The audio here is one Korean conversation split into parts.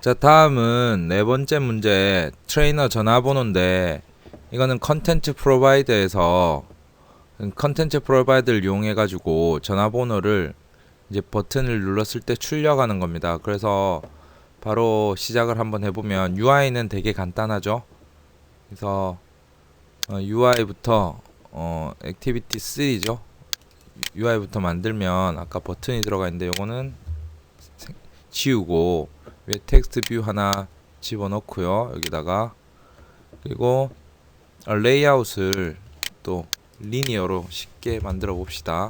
자, 다음은 네 번째 문제 트레이너 전화번호인데, 이거는 컨텐츠 프로바이더에서 컨텐츠 프로바이더를 이용해 가지고 전화번호를 이제 버튼을 눌렀을 때 출력하는 겁니다. 그래서 바로 시작을 한번 해보면 UI는 되게 간단하죠. 그래서 UI부터 액티비티 3죠. UI부터 만들면 아까 버튼이 들어가 있는데 요거는 지우고 위에 텍스트 뷰 하나 집어넣고요. 여기다가 그리고 레이아웃을 또 리니어로 쉽게 만들어 봅시다.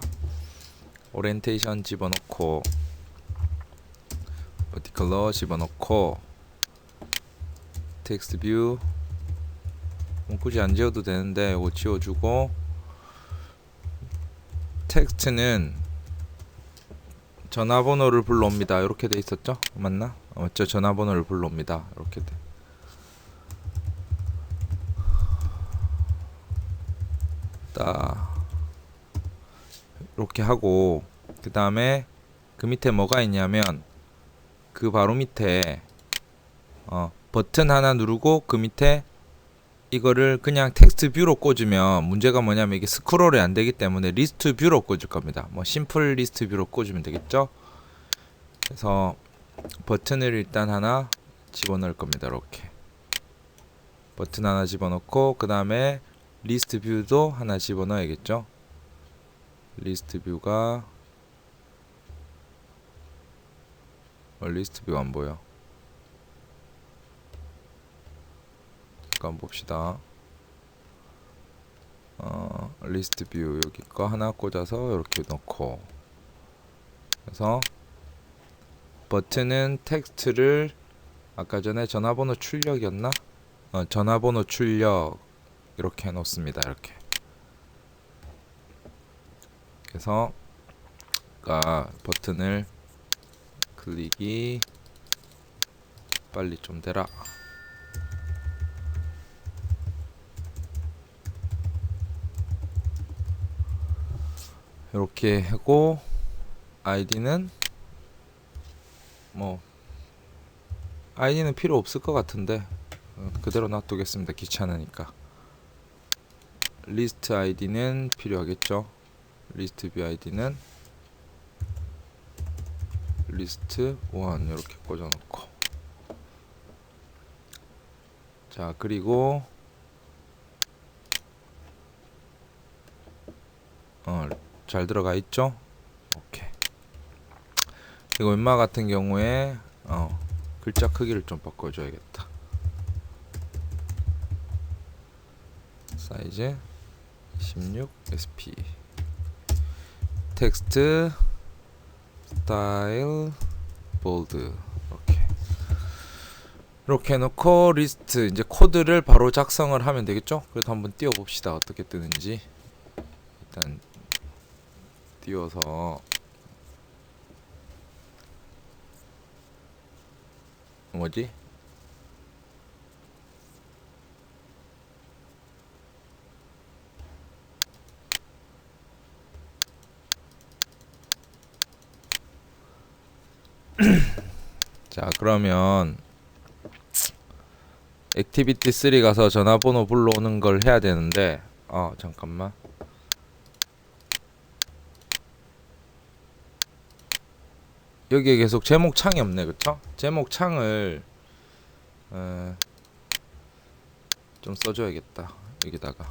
오리엔테이션 집어넣고 버티컬러 집어넣고 텍스트 뷰 굳이 안 지워도 되는데 이거 지워주고 텍스트는 전화번호를 불러옵니다. 이렇게 돼 있었죠? 맞나? 맞죠? 전화번호를 불러옵니다. 이렇게 돼. 딱 이렇게 하고 그 다음에 그 밑에 뭐가 있냐면 그 바로 밑에 버튼 하나 누르고 그 밑에 이거를 그냥 텍스트 뷰로 꽂으면 문제가 뭐냐면 이게 스크롤이 안 되기 때문에 리스트 뷰로 꽂을 겁니다. 뭐 심플 리스트 뷰로 꽂으면 되겠죠? 그래서 버튼을 일단 하나 집어넣을 겁니다. 이렇게 버튼 하나 집어넣고 그 다음에 리스트 뷰도 하나 집어넣어야겠죠? 리스트 뷰가 리스트 뷰 안 보여. 잠깐 봅시다. 리스트 뷰 여기 거 하나 꽂아서 이렇게 넣고 그래서 버튼은 텍스트를 아까 전에 전화번호 출력이었나? 전화번호 출력 이렇게 해놓습니다. 이렇게 그래서 아까 버튼을 클릭이 빨리 좀 되라. 이렇게 하고 아이디는 아이디는 필요 없을 것 같은데 그대로 놔두겠습니다. 귀찮으니까. 리스트 아이디는 필요하겠죠. 리스트 뷰 아이디는 리스트 1 이렇게 꽂아놓고 자 그리고 잘 들어가 있죠. 오케이. 이거 웬마 같은 경우에 글자 크기를 좀 바꿔줘야겠다. 사이즈 16 SP 텍스트 스타일 볼드 이렇게 해놓고 리스트 이제 코드를 바로 작성을 하면 되겠죠. 그래도 한번 띄워봅시다. 어떻게 뜨는지. 일단 띄워서 뭐지? 자 그러면 액티비티 3 가서 전화번호 불러오는 걸 해야 되는데 잠깐만. 여기에 계속 제목 창이 없네. 그쵸? 제목 창을 좀 써줘야겠다. 여기다가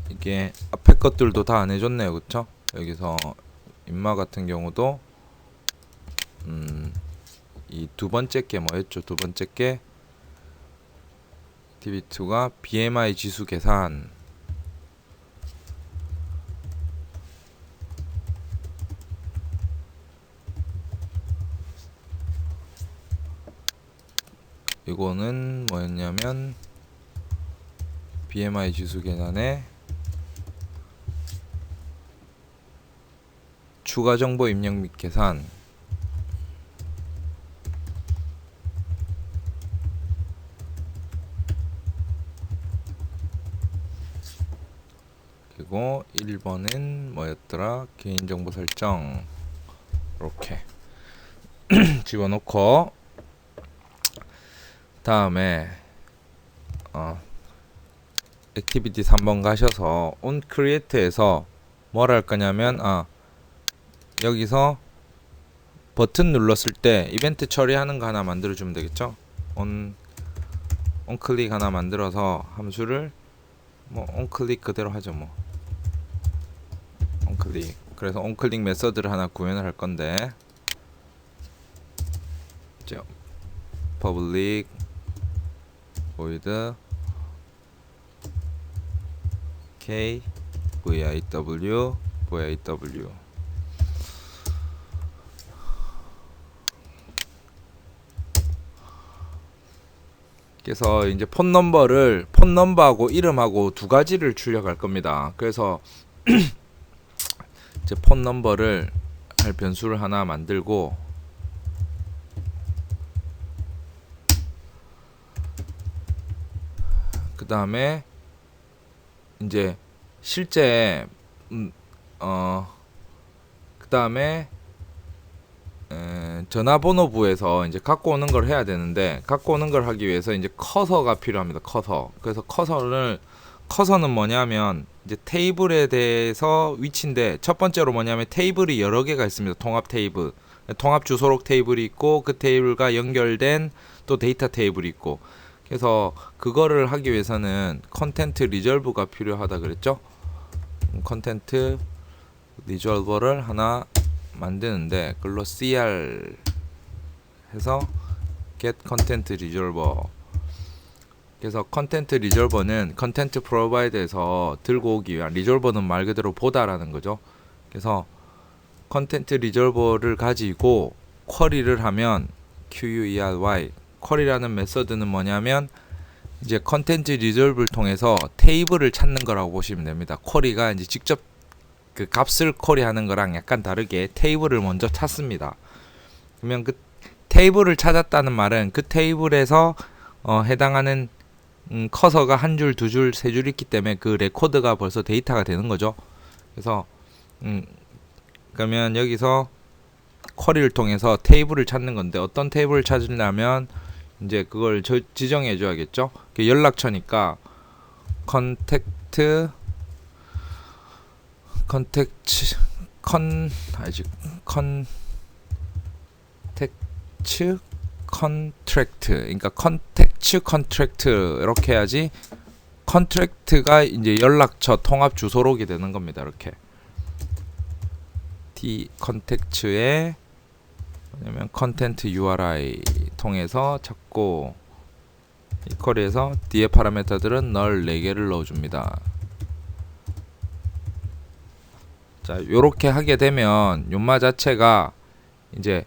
이게 앞에 것들도 다 안 해줬네요. 그쵸? 여기서 인마 같은 경우도 이 두 번째 게 뭐였죠? 두 번째 게 TV2가 BMI 지수 계산 이거는 뭐였냐면 BMI 지수 계산에 추가 정보 입력 및 계산 그리고 1번은 뭐였더라? 개인정보 설정. 이렇게 집어넣고 다음에 액티비티 3번 가셔서 on create에서 뭘 할 거냐면 여기서 버튼 눌렀을 때 이벤트 처리하는 거 하나 만들어 주면 되겠죠? on 클릭 하나 만들어서 함수를 뭐 on 클릭 그대로 하죠. 뭐 on 클릭. 그래서 on 클릭 메서드를 하나 구현을 할 건데 public void k viw 그래서 이제 폰 넘버하고 이름하고 두 가지를 출력할 겁니다. 그래서 이제 폰 넘버를 할 변수를 하나 만들고 그 다음에 이제 실제 그 다음에 전화번호부에서 이제 갖고 오는 걸 해야 되는데 갖고 오는 걸 하기 위해서 이제 커서가 필요합니다. 커서. 그래서 커서는 뭐냐면 이제 테이블에 대해서 위치인데 첫 번째로 뭐냐면 테이블이 여러 개가 있습니다. 통합 테이블. 통합 주소록 테이블이 있고 그 테이블과 연결된 또 데이터 테이블이 있고 그래서 그거를 하기 위해서는 컨텐트 리졸브가 필요하다 그랬죠? 컨텐트 리졸버를 하나 만드는데 그걸로 cr 해서 get content resolver. 그래서 컨텐트 리졸버는 컨텐트 프로바이더에서 들고 오기 위한 리졸버는 말 그대로 보다라는 거죠. 그래서 컨텐트 리졸버를 가지고 쿼리를 하면 query 쿼리라는 메서드는 뭐냐면 이제 컨텐트 리졸브를 통해서 테이블을 찾는 거라고 보시면 됩니다. 쿼리가 이제 직접 그 값을 쿼리하는 거랑 약간 다르게 테이블을 먼저 찾습니다. 그러면 그 테이블을 찾았다는 말은 그 테이블에서 해당하는 커서가 한 줄, 두 줄, 세 줄 있기 때문에 그 레코드가 벌써 데이터가 되는 거죠. 그래서 그러면 여기서 쿼리를 통해서 테이블을 찾는 건데 어떤 테이블을 찾으려면 이제 그걸 지정해 줘야겠죠. 연락처니까 컨택트 컨트랙트 그러니까 컨택츠 컨트랙트 이렇게 해야지. 컨트랙트가 이제 연락처 통합 주소록이 되는 겁니다. 이렇게 컨택츠에 뭐냐면 컨텐트 URI 통해서 찾고 이 쿼리에서 뒤에 파라미터들은 널 4개를 넣어줍니다. 자, 요렇게 하게 되면 요마 자체가 이제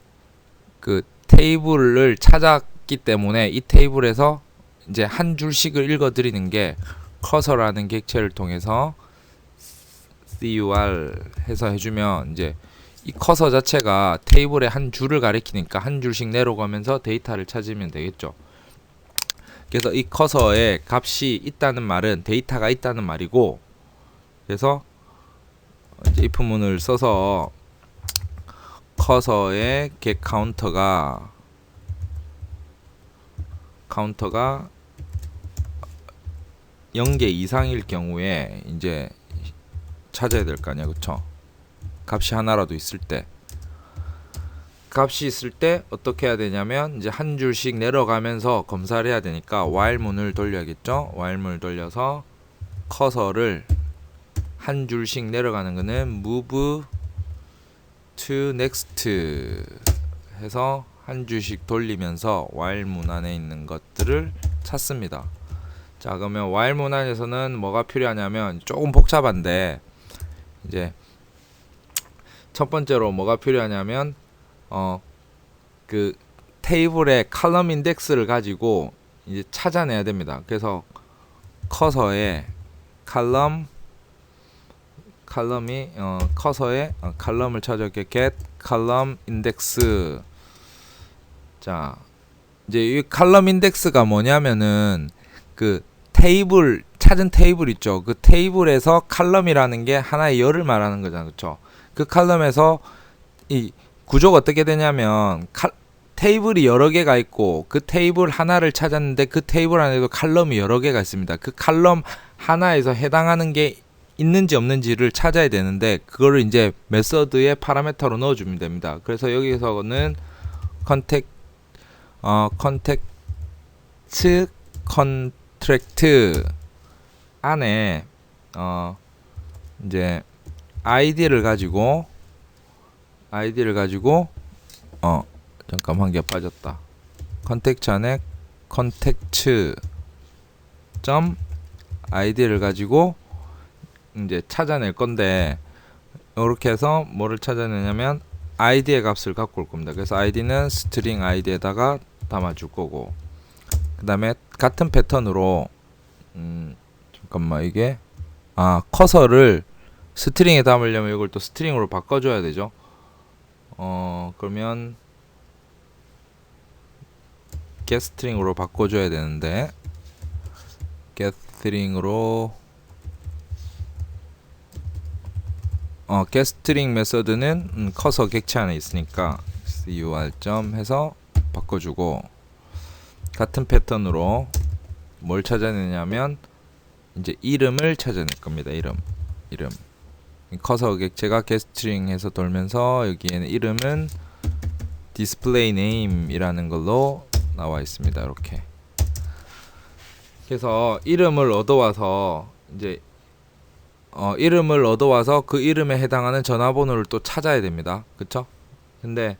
그 테이블을 찾았기 때문에 이 테이블에서 이제 한 줄씩을 읽어 드리는 게 커서라는 객체를 통해서 cur 해서 해주면 이제 이 커서 자체가 테이블의 한 줄을 가리키니까 한 줄씩 내려가면서 데이터를 찾으면 되겠죠. 그래서 이 커서에 값이 있다는 말은 데이터가 있다는 말이고, 그래서 이제 if 문을 써서 커서의 get 카운터가 0개 이상일 경우에 이제 찾아야 될 거 아니야, 그쵸? 값이 하나라도 있을 때, 값이 있을 때 어떻게 해야 되냐면 이제 한 줄씩 내려가면서 검사를 해야 되니까 while 문을 돌려야겠죠. while 문을 돌려서 커서를 한 줄씩 내려가는 거는 move to next 해서 한 줄씩 돌리면서 while 문 안에 있는 것들을 찾습니다. 자, 그러면 while 문 안에서는 뭐가 필요하냐면 조금 복잡한데 이제 첫 번째로 뭐가 필요하냐면 그 테이블의 칼럼 인덱스를 가지고 이제 찾아내야 됩니다. 그래서 커서에 커서에 칼럼을 찾아게 get column index. 자, 이제 이 칼럼 인덱스가 뭐냐면은 그 테이블 찾은 테이블 있죠. 그 테이블에서 칼럼이라는 게 하나의 열을 말하는 거잖아요. 그렇죠? 그 칼럼에서 이 구조가 어떻게 되냐면 테이블이 여러 개가 있고 그 테이블 하나를 찾았는데 그 테이블 안에도 칼럼이 여러 개가 있습니다. 그 칼럼 하나에서 해당하는 게 있는지 없는지를 찾아야 되는데 그거를 이제 메서드의 파라미터로 넣어주면 됩니다. 그래서 여기서는 컨트랙트 안에 이제 아이디를 가지고 잠깐 한 개 빠졌다. 컨텍츠 안에 컨텍츠 점 아이디를 가지고 이제 찾아낼 건데 이렇게 해서 뭐를 찾아내냐면 아이디의 값을 갖고 올 겁니다. 그래서 아이디는 스트링 아이디에다가 담아줄 거고 그 다음에 같은 패턴으로 잠깐만 이게 커서를 스트링에 담으려면 이걸 또 스트링으로 바꿔줘야 되죠. 그러면 getString으로 바꿔줘야 되는데 getString으로 getString 메서드는 커서 객체 안에 있으니까 ur 점 해서 바꿔주고 같은 패턴으로 뭘 찾아내냐면 이제 이름을 찾아낼 겁니다. 이름 커서 객체가 getString 해서 돌면서 여기에는 이름은 displayName 이라는 걸로 나와 있습니다. 이렇게 그래서 이름을 얻어와서 이제 이름을 얻어와서 그 이름에 해당하는 전화번호를 또 찾아야 됩니다. 그쵸? 근데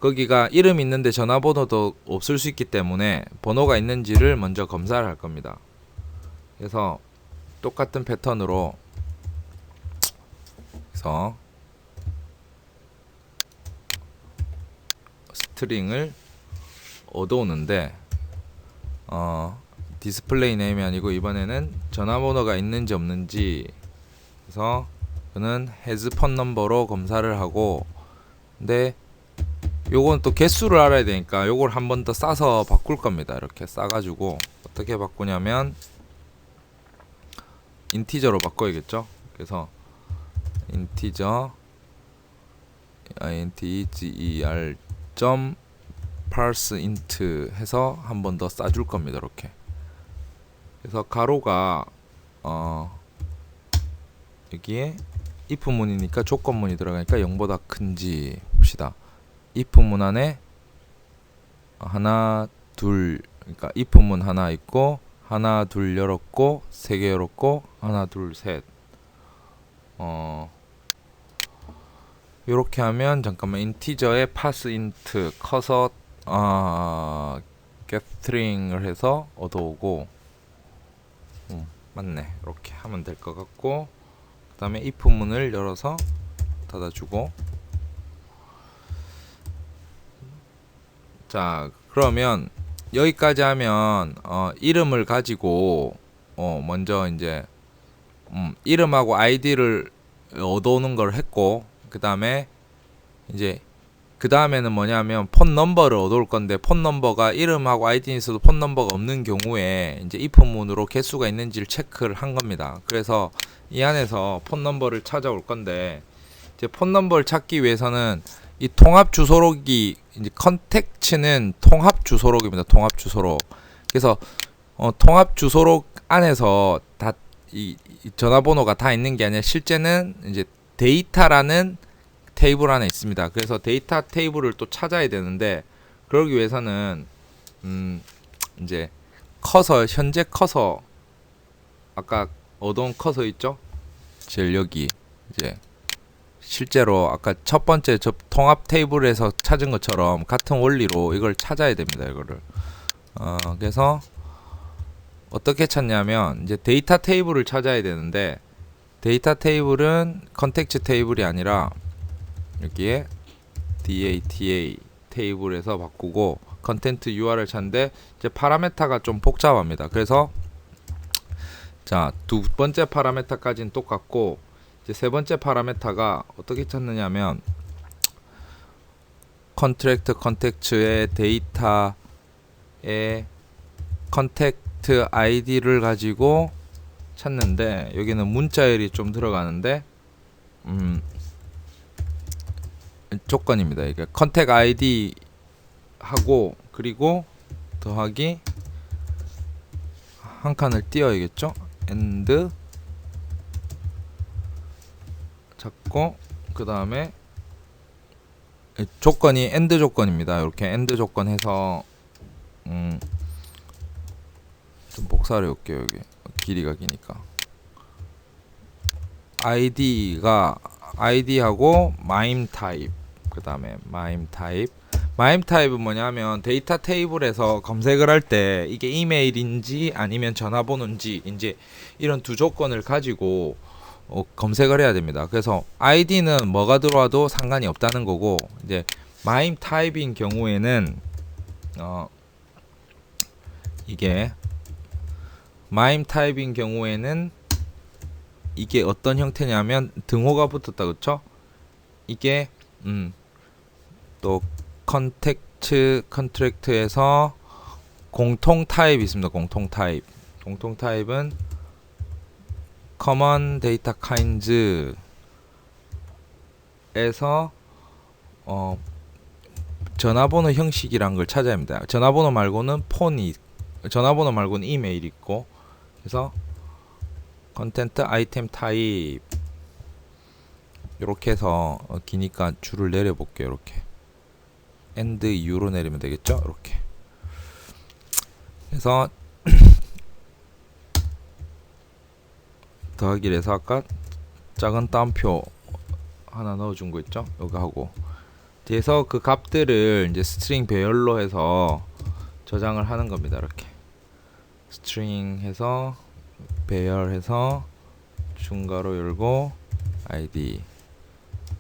거기가 이름이 있는데 전화번호도 없을 수 있기 때문에 번호가 있는지를 먼저 검사를 할 겁니다. 그래서 똑같은 패턴으로 그래서 스트링을 얻어오는데 디스플레이 네임이 아니고 이번에는 전화번호가 있는지 없는지 그래서 그는 has phone number로 검사를 하고 근데 요건 또 개수를 알아야 되니까 요걸 한 번 더 싸서 바꿀 겁니다. 이렇게 싸가지고 어떻게 바꾸냐면 인티저로 바꿔야겠죠. 그래서 인티저 integer 점 parse int 해서 한 번 더 싸줄 겁니다. 이렇게 그래서 가로가 여기에 if 문이니까 조건문이 들어가니까 0보다 큰지 봅시다. if 문 안에 하나 둘 그러니까 if 문 하나 있고 하나 둘 열었고 세 개 열었고 하나 둘 셋 요렇게 하면 잠깐만 인티저에 pass int 커서 getString을 해서 얻어오고 맞네. 이렇게 하면 될 것 같고 그 다음에 if 문을 열어서 닫아주고 자 그러면 여기까지 하면 이름을 가지고 먼저 이제 이름하고 아이디를 얻어오는 걸 했고 그 다음에 이제 그 다음에는 뭐냐면 폰 넘버를 얻어올 건데 폰 넘버가 이름하고 아이디는 있어도 폰 넘버가 없는 경우에 이제 if 문으로 개수가 있는지를 체크를 한 겁니다. 그래서 이 안에서 폰 넘버를 찾아올 건데 이제 폰 넘버를 찾기 위해서는 이 통합 주소록이 이제 컨텍츠는 통합 주소록입니다. 통합 주소록. 그래서 통합 주소록 안에서 다 이 전화번호가 다 있는 게 아니라 실제는 이제 데이터라는 테이블 안에 있습니다. 그래서 데이터 테이블을 또 찾아야 되는데 그러기 위해서는 이제 커서 현재 커서 아까 얻어온 커서 있죠? 제일 여기 이제 실제로 아까 첫 번째 저 통합 테이블에서 찾은 것처럼 같은 원리로 이걸 찾아야 됩니다. 이거를 그래서 어떻게 찾냐면 이제 데이터 테이블을 찾아야 되는데 데이터 테이블은 컨텍츠 테이블이 아니라 여기에 data 테이블에서 바꾸고 컨텐트 URL 찾는데 이제 파라메타가 좀 복잡합니다. 그래서 자, 두 번째 파라메타까지는 똑같고 이제 세 번째 파라메타가 어떻게 찾느냐면 컨트랙트 컨텍츠의 데이터의 컨텍 컨택트 아이디를 가지고 찾는데 여기는 문자열이 좀 들어가는데 조건입니다. 이게 컨택 아이디 하고 그리고 더하기 한 칸을 띄어야겠죠. and 잡고 그 다음에 조건이 and 조건입니다. 이렇게 and 조건 해서 좀 복사를 해볼게요. 여기 길이가 기니까 id하고 mime type 그 다음에 mime 타입은 뭐냐면 데이터 테이블에서 검색을 할 때 이게 이메일인지 아니면 전화번호인지 이제 이런 두 조건을 가지고 검색을 해야 됩니다. 그래서 id는 뭐가 들어와도 상관이 없다는 거고 이제 mime 타입인 경우에는 이게 mime 타입인 경우에는 이게 어떤 형태냐면 등호가 붙었다 그쵸? 이게 또 컨트랙트에서 공통 타입이 있습니다. 공통 타입은 common data kinds 에서 전화번호 형식이란 걸 찾아야 합니다. 전화번호 말고는 이메일이 있고 그래서 컨텐트 아이템 타입 이렇게 해서 기니까 줄을 내려 볼게요. 이렇게 and u로 내리면 되겠죠. 이렇게 그래서 더하기를 해서 아까 작은 따옴표 하나 넣어준 거 있죠. 이거 하고 뒤에서 그 값들을 이제 스트링 배열로 해서 저장을 하는 겁니다. 이렇게 스트링 해서 배열해서 중괄호 열고 id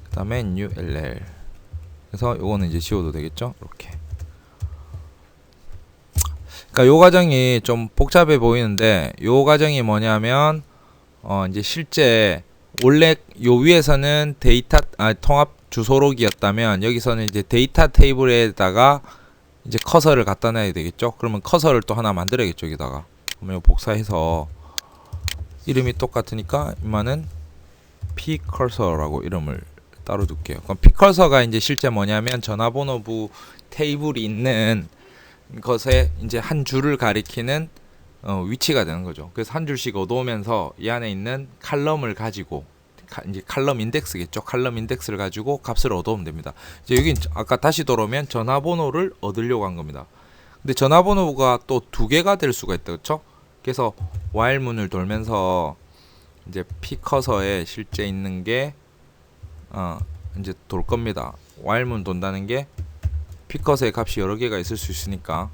그 다음에 new ll 그래서 요거는 이제 지워도 되겠죠. 이렇게 그러니까 요 과정이 좀 복잡해 보이는데 요 과정이 뭐냐면 이제 실제 원래 요 위에서는 데이터 통합 주소록이었다면 여기서는 이제 데이터 테이블에다가 이제 커서를 갖다 놔야 되겠죠. 그러면 커서를 또 하나 만들어야겠죠. 여기다가 그러면 복사해서 이름이 똑같으니까 이만은 pcursor라고 이름을 따로 둘게요. 그럼 pcursor가 이제 실제 뭐냐면 전화번호부 테이블이 있는 것에 이제 한 줄을 가리키는 위치가 되는 거죠. 그래서 한 줄씩 얻어오면서 이 안에 있는 칼럼을 가지고 이제 칼럼 인덱스겠죠. 칼럼 인덱스를 가지고 값을 얻어오면 됩니다. 이제 여기 아까 다시 돌아오면 전화번호를 얻으려고 한 겁니다. 근데 전화번호가 또 두 개가 될 수가 있다, 그렇죠? 그래서 while 문을 돌면서 이제 pcursor에 실제 있는 게 이제 돌 겁니다. while 문 돈다는 게 pcursor의 값이 여러 개가 있을 수 있으니까.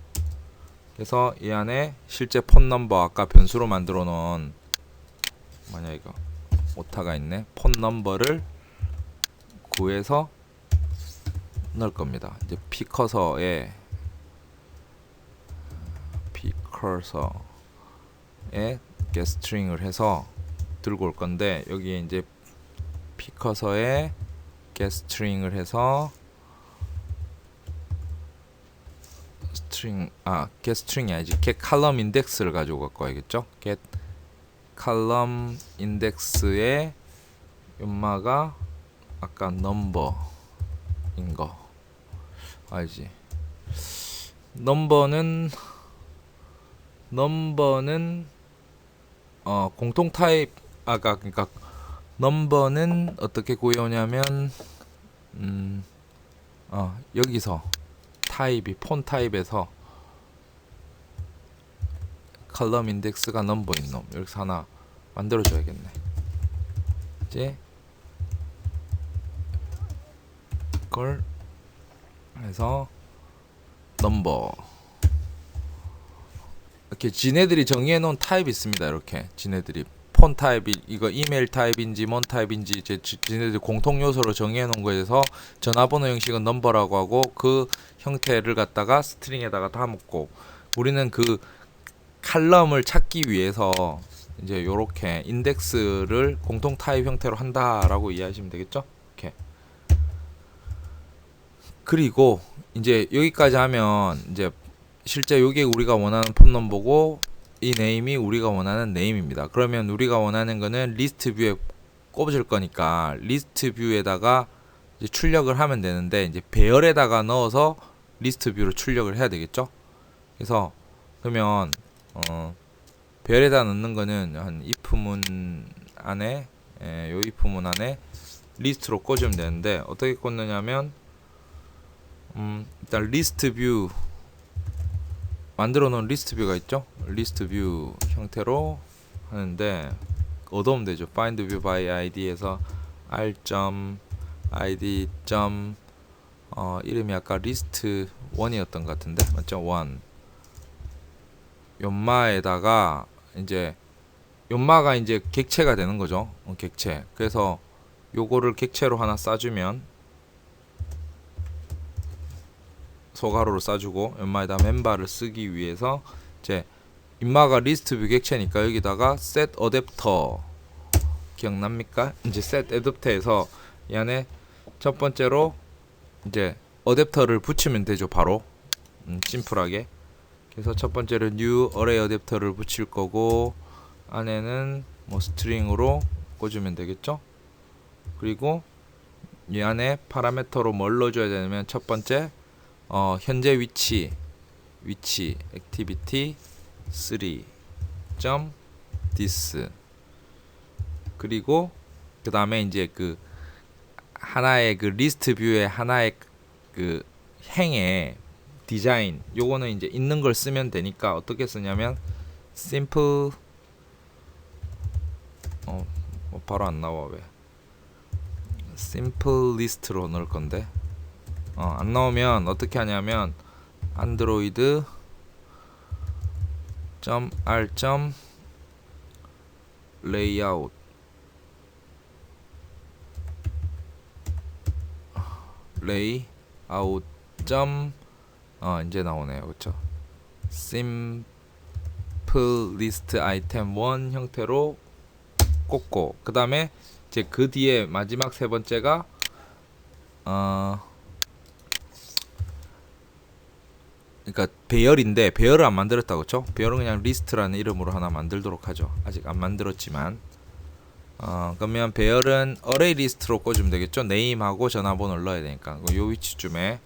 그래서 이 안에 실제 폰 넘버 아까 변수로 만들어 놓은 뭐냐 이거 오타가 있네. 폰 넘버를 구해서 넣을 겁니다. 이제 pcursor에 getString을 해서 들고 올 건데 여기에 이제 pcursor에 getString을 해서 getString이 아니지 getColumn index를 가지고 갖고 와야겠죠. getColumn index의 연마가 아까 number인 거 알지? 넘버는 공통 타입 아까 그러니까 넘버는 어떻게 구해오냐면 여기서 타입이 폰 타입에서 컬럼 인덱스가 넘버인 놈 여기서 하나 만들어 줘야겠네. 이제 그걸 해서 넘버 이렇게 지네들이 정의해 놓은 타입이 있습니다. 이렇게 지네들이 폰 타입이 이거 이메일 타입인지 뭔 타입인지 지네들 공통 요소로 정의해 놓은 거에서 전화번호 형식은 넘버라고 하고 그 형태를 갖다가 스트링에다가 담았고 우리는 그 칼럼을 찾기 위해서 이제 요렇게 인덱스를 공통 타입 형태로 한다라고 이해하시면 되겠죠? 이렇게. 그리고 이제 여기까지 하면 이제 실제 요게 우리가 원하는 폰 넘버고 이 네임이 우리가 원하는 네임입니다. 그러면 우리가 원하는 거는 리스트 뷰에 꼽을 거니까 리스트 뷰에다가 이제 출력을 하면 되는데, 이제 배열에다가 넣어서 리스트 뷰로 출력을 해야 되겠죠. 그래서 그러면 배열에다 넣는 거는 한 if문 안에, 요 if문 안에 리스트로 꽂으면 되는데, 어떻게 꽂느냐면 일단 리스트 뷰 만들어 놓은 리스트 뷰가 있죠. 리스트 뷰 형태로 하는데 얻어오면 되죠. find view by id에서 r.id. 이름이 아까 리스트 1이었던 것 같은데 맞죠? 1 연마에다가 이제 연마가 이제 객체가 되는 거죠. 객체. 그래서 요거를 객체로 하나 싸주면, 소가로로 싸주고, 연마에다 멤버를 쓰기 위해서 이제 인마가 리스트 뷰 객체니까 여기다가 set adapter 기억납니까? 이제 set adapter에서 이 안에 첫 번째로 이제 어댑터를 붙이면 되죠. 바로 심플하게. 그래서 첫 번째로 new array 어댑터를 붙일 거고, 안에는 뭐 스트링으로 꽂으면 되겠죠. 그리고 이 안에 파라미터로 뭘 넣어줘야 되냐면, 첫 번째 현재 위치 activity 3.this. 그리고 그 다음에 이제 그 하나의 그 리스트 뷰의 하나의 그 행의 디자인, 요거는 이제 있는 걸 쓰면 되니까 어떻게 쓰냐면 simple 바로 안 나와. 왜 simple list로 넣을 건데 안 나오면 어떻게 하냐면 android .r layout 이제 나오네요. 그쵸? simple list item 1 형태로 꽂고, 그 다음에 이제 그 뒤에 마지막 세 번째가 그러니까 배열인데, 배열을 안 만들었다고. 그쵸? 배열은 그냥 리스트라는 이름으로 하나 만들도록 하죠. 아직 안 만들었지만 그러면 배열은 array 리스트로 꽂으면 되겠죠. 네임하고 전화번호를 넣어야 되니까 요 위치쯤에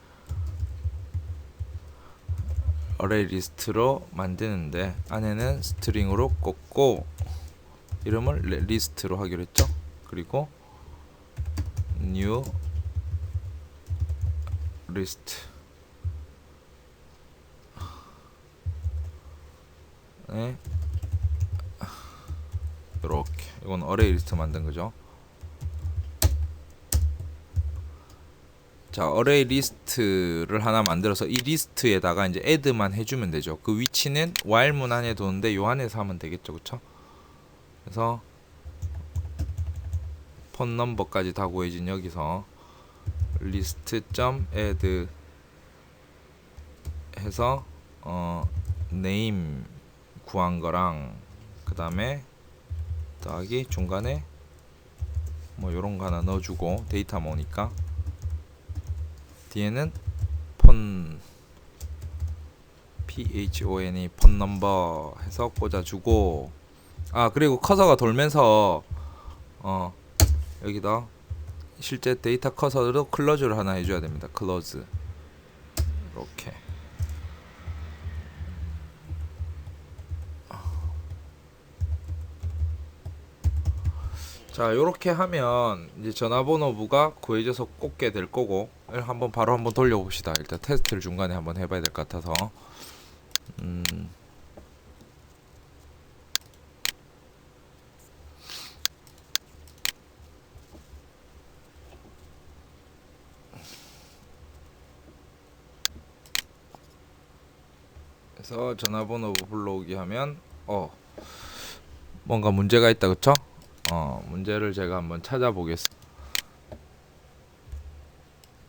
array 리스트로 만드는데, 안에는 스트링으로 꽂고 이름을 리스트로 하기로 했죠. 그리고 new list 네, 이렇게. 이건 array 리스트 만든 거죠. 자, array 리스트를 하나 만들어서 이 리스트에다가 이제 add만 해주면 되죠. 그 위치는 while 문 안에 두는데 요 안에서 하면 되겠죠. 그쵸? 그래서 폰 넘버까지 다 구해진 여기서 list.add 해서 name 구한 거랑, 그 다음에 더하기 중간에 뭐 요런 거 하나 넣어주고, 데이터 모으니까 뒤에는 폰 phone 폰 넘버 해서 꽂아주고, 그리고 커서가 돌면서 여기다 실제 데이터 커서도 클로즈를 하나 해줘야 됩니다. 클로즈. 이렇게. 자, 요렇게 하면 이제 전화번호부가 구해져서 꽂게 될 거고, 바로 한번 돌려봅시다. 일단 테스트를 중간에 한번 해봐야 될 것 같아서. 그래서 전화번호부 불러오기 하면 뭔가 문제가 있다. 그쵸? 문제를 제가 한번 찾아보겠습니다.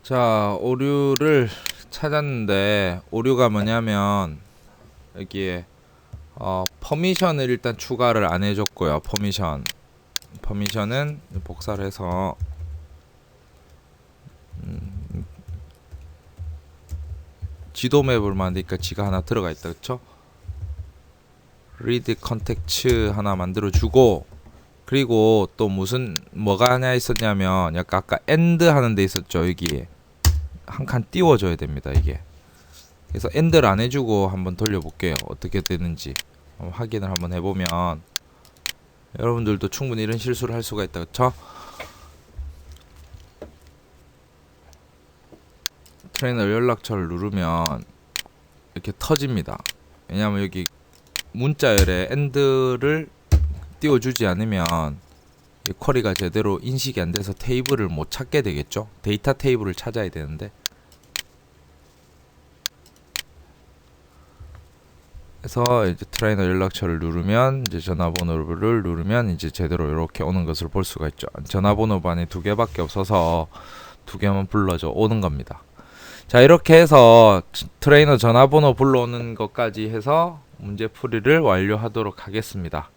자, 오류를 찾았는데, 오류가 뭐냐면 여기에 퍼미션을 일단 추가를 안 해줬고요. 퍼미션은 복사를 해서 지도 맵을 만드니까 지가 하나 들어가 있다. 그쵸? read 컨텍츠 하나 만들어 주고, 그리고 또 뭐가 하나 있었냐면 약간 아까 end 하는 데 있었죠. 여기 한 칸 띄워줘야 됩니다. 이게 그래서 end를 안 해주고 한번 돌려볼게요. 어떻게 되는지 확인을 한번 해보면 여러분들도 충분히 이런 실수를 할 수가 있다. 그쵸? 트레이너 연락처를 누르면 이렇게 터집니다. 왜냐하면 여기 문자열에 end를 띄워주지 않으면 이 쿼리가 제대로 인식이 안 돼서 테이블을 못 찾게 되겠죠. 데이터 테이블을 찾아야 되는데, 그래서 이제 트레이너 연락처를 누르면 이제 전화번호를 누르면 이제 제대로 이렇게 오는 것을 볼 수가 있죠. 전화번호반이 2개밖에 없어서 2개만 불러줘 오는 겁니다. 자, 이렇게 해서 트레이너 전화번호 불러오는 것까지 해서 문제 풀이를 완료하도록 하겠습니다.